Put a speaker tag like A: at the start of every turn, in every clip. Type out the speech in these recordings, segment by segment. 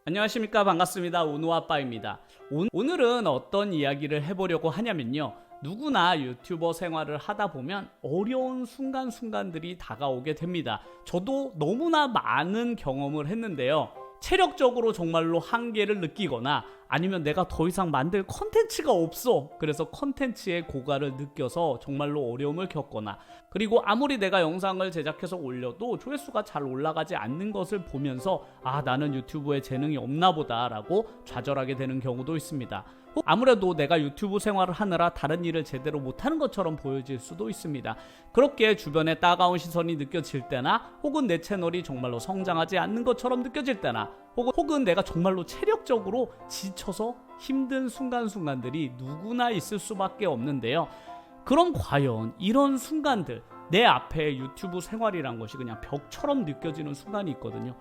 A: 안녕하십니까, 반갑습니다. 운우아빠입니다. 오늘은 어떤 이야기를 해보려고 하냐면요, 누구나 유튜버 생활을 하다 보면 어려운 순간순간들이 다가오게 됩니다. 저도 너무나 많은 경험을 했는데요, 체력적으로 정말로 한계를 느끼거나 아니면 내가 더 이상 만들 컨텐츠가 없어, 그래서 컨텐츠의 고갈을 느껴서 정말로 어려움을 겪거나, 그리고 아무리 내가 영상을 제작해서 올려도 조회수가 잘 올라가지 않는 것을 보면서 나는 유튜브에 재능이 없나 보다 라고 좌절하게 되는 경우도 있습니다. 아무래도 내가 유튜브 생활을 하느라 다른 일을 제대로 못하는 것처럼 보여질 수도 있습니다. 그렇게 주변에 따가운 시선이 느껴질 때나, 혹은 내 채널이 정말로 성장하지 않는 것처럼 느껴질 때나, 혹은 내가 정말로 체력적으로 지쳐서 힘든 순간순간들이 누구나 있을 수밖에 없는데요, 그럼 과연 이런 순간들, 내 앞에 유튜브 생활이란 것이 그냥 벽처럼 느껴지는 순간이 있거든요.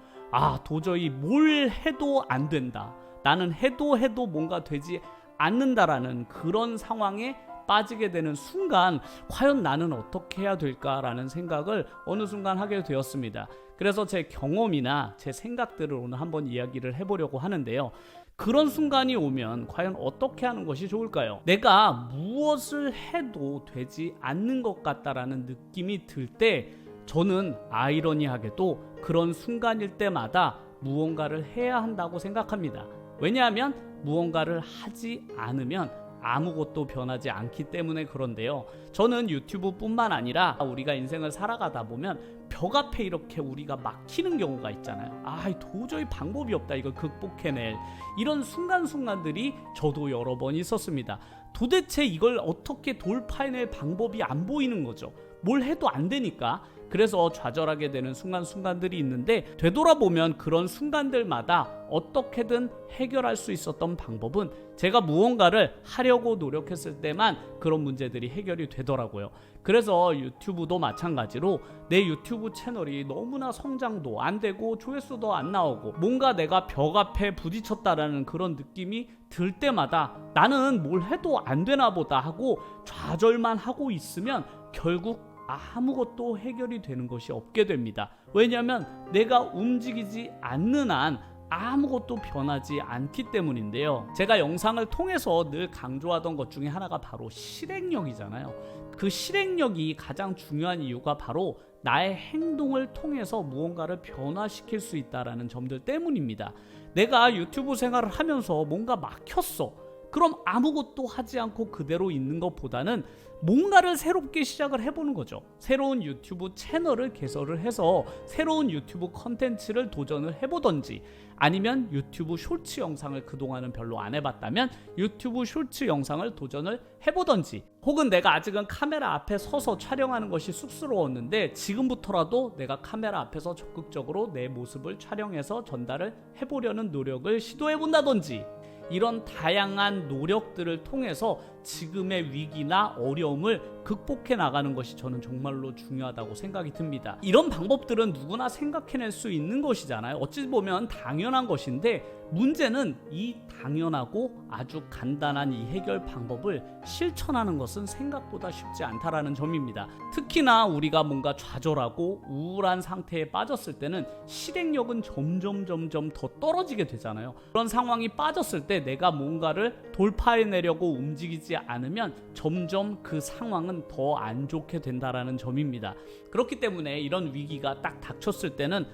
A: 도저히 뭘 해도 안 된다, 나는 해도 뭔가 되지 않는다라는 그런 상황에 빠지게 되는 순간, 과연 나는 어떻게 해야 될까라는 생각을 어느 순간 하게 되었습니다. 그래서 제 경험이나 제 생각들을 오늘 한번 이야기를 해보려고 하는데요, 그런 순간이 오면 과연 어떻게 하는 것이 좋을까요? 내가 무엇을 해도 되지 않는 것 같다라는 느낌이 들 때, 저는 아이러니하게도 그런 순간일 때마다 무언가를 해야 한다고 생각합니다. 왜냐하면 무언가를 하지 않으면 아무것도 변하지 않기 때문에 그런데요, 저는 유튜브뿐만 아니라 우리가 인생을 살아가다 보면 벽 앞에 이렇게 우리가 막히는 경우가 있잖아요. 도저히 방법이 없다, 이걸 극복해낼 이런 순간순간들이 저도 여러 번 있었습니다. 도대체 이걸 어떻게 돌파해낼 방법이 안 보이는 거죠. 뭘 해도 안 되니까. 그래서 좌절하게 되는 순간순간들이 있는데, 되돌아보면 그런 순간들마다 어떻게든 해결할 수 있었던 방법은 제가 무언가를 하려고 노력했을 때만 그런 문제들이 해결이 되더라고요. 그래서 유튜브도 마찬가지로 내 유튜브 채널이 너무나 성장도 안 되고 조회수도 안 나오고 뭔가 내가 벽 앞에 부딪혔다라는 그런 느낌이 들 때마다 나는 뭘 해도 안 되나 보다 하고 좌절만 하고 있으면 결국 아무것도 해결이 되는 것이 없게 됩니다. 왜냐하면 내가 움직이지 않는 한 아무것도 변하지 않기 때문인데요, 제가 영상을 통해서 늘 강조하던 것 중에 하나가 바로 실행력이잖아요. 그 실행력이 가장 중요한 이유가 바로 나의 행동을 통해서 무언가를 변화시킬 수 있다는 점들 때문입니다. 내가 유튜브 생활을 하면서 뭔가 막혔어, 그럼 아무것도 하지 않고 그대로 있는 것보다는 뭔가를 새롭게 시작을 해보는 거죠. 새로운 유튜브 채널을 개설을 해서 새로운 유튜브 컨텐츠를 도전을 해보던지, 아니면 유튜브 쇼츠 영상을 그동안은 별로 안 해봤다면 유튜브 쇼츠 영상을 도전을 해보던지, 혹은 내가 아직은 카메라 앞에 서서 촬영하는 것이 쑥스러웠는데 지금부터라도 내가 카메라 앞에서 적극적으로 내 모습을 촬영해서 전달을 해보려는 노력을 시도해본다든지, 이런 다양한 노력들을 통해서 지금의 위기나 어려움을 극복해 나가는 것이 저는 정말로 중요하다고 생각이 듭니다. 이런 방법들은 누구나 생각해낼 수 있는 것이잖아요. 어찌 보면 당연한 것인데, 문제는 이 당연하고 아주 간단한 이 해결 방법을 실천하는 것은 생각보다 쉽지 않다라는 점입니다. 특히나 우리가 뭔가 좌절하고 우울한 상태에 빠졌을 때는 실행력은 점점 더 떨어지게 되잖아요. 그런 상황이 빠졌을 때 내가 뭔가를 돌파해내려고 움직이지 않으면 점점 그 상황은 더 안 좋게 된다라는 점입니다. 그렇기 때문에 이런 위기가 딱 닥쳤을 때는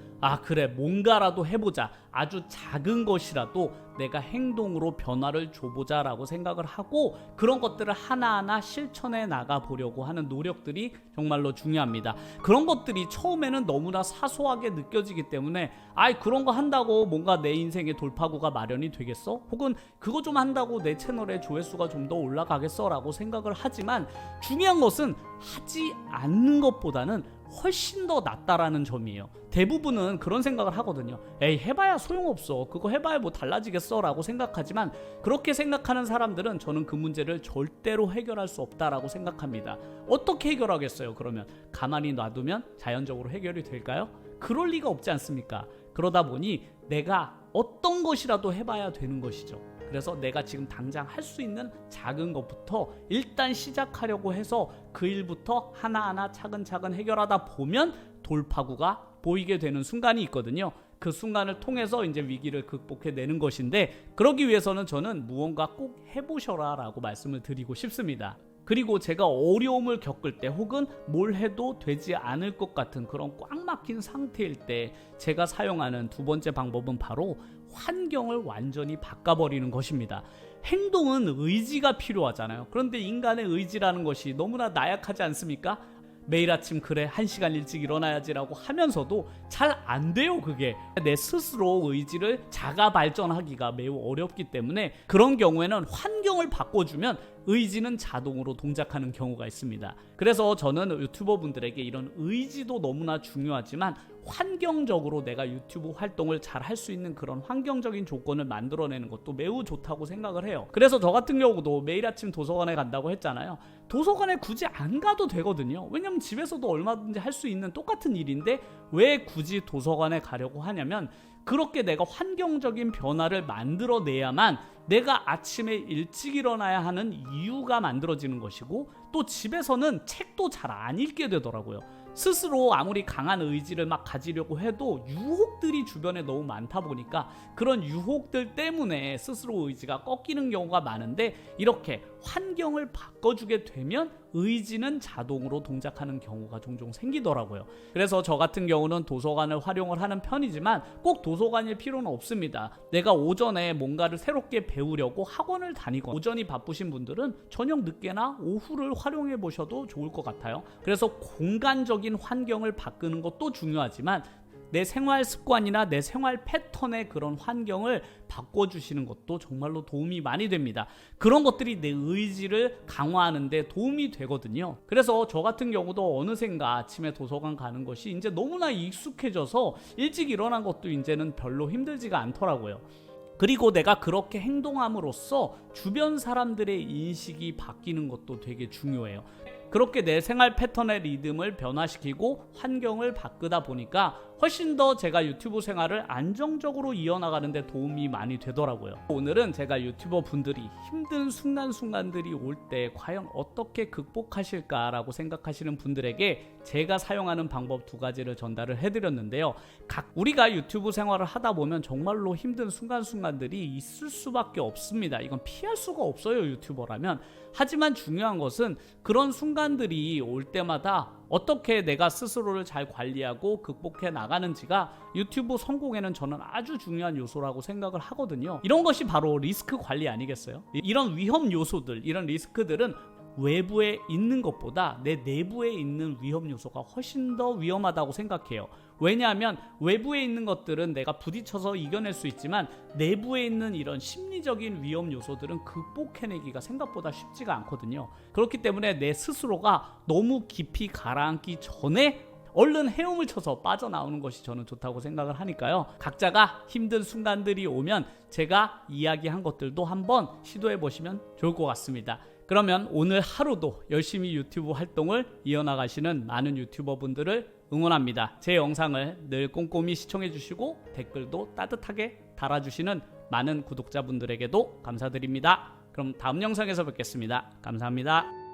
A: 그래, 뭔가라도 해보자, 아주 작은 것이라도 내가 행동으로 변화를 줘보자 라고 생각을 하고, 그런 것들을 하나하나 실천해 나가 보려고 하는 노력들이 정말로 중요합니다. 그런 것들이 처음에는 너무나 사소하게 느껴지기 때문에 그런 거 한다고 뭔가 내 인생의 돌파구가 마련이 되겠어? 혹은 그거 좀 한다고 내 채널의 조회수가 좀 더 올라가겠어? 라고 생각을 하지만, 중요한 것은 하지 않는 것보다는 훨씬 더 낫다라는 점이에요. 대부분은 그런 생각을 하거든요. 해봐야 소용없어, 그거 해봐야 뭐 달라지겠어 라고 생각하지만, 그렇게 생각하는 사람들은 저는 그 문제를 절대로 해결할 수 없다라고 생각합니다. 어떻게 해결하겠어요? 그러면 가만히 놔두면 자연적으로 해결이 될까요? 그럴 리가 없지 않습니까? 그러다 보니 내가 어떤 것이라도 해봐야 되는 것이죠. 그래서 내가 지금 당장 할 수 있는 작은 것부터 일단 시작하려고 해서 그 일부터 하나하나 차근차근 해결하다 보면 돌파구가 보이게 되는 순간이 있거든요. 그 순간을 통해서 이제 위기를 극복해내는 것인데, 그러기 위해서는 저는 무언가 꼭 해보셔라 라고 말씀을 드리고 싶습니다. 그리고 제가 어려움을 겪을 때 혹은 뭘 해도 되지 않을 것 같은 그런 꽉 막힌 상태일 때 제가 사용하는 두 번째 방법은 바로 환경을 완전히 바꿔버리는 것입니다. 행동은 의지가 필요하잖아요. 그런데 인간의 의지라는 것이 너무나 나약하지 않습니까? 매일 아침 그래 1시간 일찍 일어나야지라고 하면서도 잘 안 돼요. 그게 내 스스로 의지를 자가 발전하기가 매우 어렵기 때문에, 그런 경우에는 환경을 바꿔주면 의지는 자동으로 동작하는 경우가 있습니다. 그래서 저는 유튜버 분들에게 이런 의지도 너무나 중요하지만 환경적으로 내가 유튜브 활동을 잘 할 수 있는 그런 환경적인 조건을 만들어내는 것도 매우 좋다고 생각을 해요. 그래서 저 같은 경우도 매일 아침 도서관에 간다고 했잖아요. 도서관에 굳이 안 가도 되거든요. 왜냐면 집에서도 얼마든지 할 수 있는 똑같은 일인데 왜 굳이 도서관에 가려고 하냐면, 그렇게 내가 환경적인 변화를 만들어내야만 내가 아침에 일찍 일어나야 하는 이유가 만들어지는 것이고, 또 집에서는 책도 잘 안 읽게 되더라고요. 스스로 아무리 강한 의지를 막 가지려고 해도 유혹들이 주변에 너무 많다 보니까 그런 유혹들 때문에 스스로 의지가 꺾이는 경우가 많은데, 이렇게 환경을 바꿔주게 되면 의지는 자동으로 동작하는 경우가 종종 생기더라고요. 그래서 저 같은 경우는 도서관을 활용을 하는 편이지만 꼭 도서관일 필요는 없습니다. 내가 오전에 뭔가를 새롭게 배우려고 학원을 다니거나 오전이 바쁘신 분들은 저녁 늦게나 오후를 활용해 보셔도 좋을 것 같아요. 그래서 공간적인 환경을 바꾸는 것도 중요하지만 내 생활 습관이나 내 생활 패턴의 그런 환경을 바꿔주시는 것도 정말로 도움이 많이 됩니다. 그런 것들이 내 의지를 강화하는 데 도움이 되거든요. 그래서 저 같은 경우도 어느샌가 아침에 도서관 가는 것이 이제 너무나 익숙해져서 일찍 일어난 것도 이제는 별로 힘들지가 않더라고요. 그리고 내가 그렇게 행동함으로써 주변 사람들의 인식이 바뀌는 것도 되게 중요해요. 그렇게 내 생활 패턴의 리듬을 변화시키고 환경을 바꾸다 보니까 훨씬 더 제가 유튜브 생활을 안정적으로 이어나가는 데 도움이 많이 되더라고요. 오늘은 제가 유튜버 분들이 힘든 순간순간들이 올 때 과연 어떻게 극복하실까라고 생각하시는 분들에게 제가 사용하는 방법 2가지를 전달을 해드렸는데요. 우리가 유튜브 생활을 하다 보면 정말로 힘든 순간순간들이 있을 수밖에 없습니다. 이건 피할 수가 없어요, 유튜버라면. 하지만 중요한 것은 그런 순간들이 올 때마다 어떻게 내가 스스로를 잘 관리하고 극복해 나가는지가 유튜브 성공에는 저는 아주 중요한 요소라고 생각을 하거든요. 이런 것이 바로 리스크 관리 아니겠어요? 이런 위험 요소들, 이런 리스크들은 외부에 있는 것보다 내 내부에 있는 위험 요소가 훨씬 더 위험하다고 생각해요. 왜냐하면 외부에 있는 것들은 내가 부딪혀서 이겨낼 수 있지만 내부에 있는 이런 심리적인 위험 요소들은 극복해내기가 생각보다 쉽지가 않거든요. 그렇기 때문에 내 스스로가 너무 깊이 가라앉기 전에 얼른 헤엄을 쳐서 빠져나오는 것이 저는 좋다고 생각을 하니까요. 각자가 힘든 순간들이 오면 제가 이야기한 것들도 한번 시도해 보시면 좋을 것 같습니다. 그러면 오늘 하루도 열심히 유튜브 활동을 이어나가시는 많은 유튜버 분들을 응원합니다. 제 영상을 늘 꼼꼼히 시청해 주시고 댓글도 따뜻하게 달아주시는 많은 구독자분들에게도 감사드립니다. 그럼 다음 영상에서 뵙겠습니다. 감사합니다.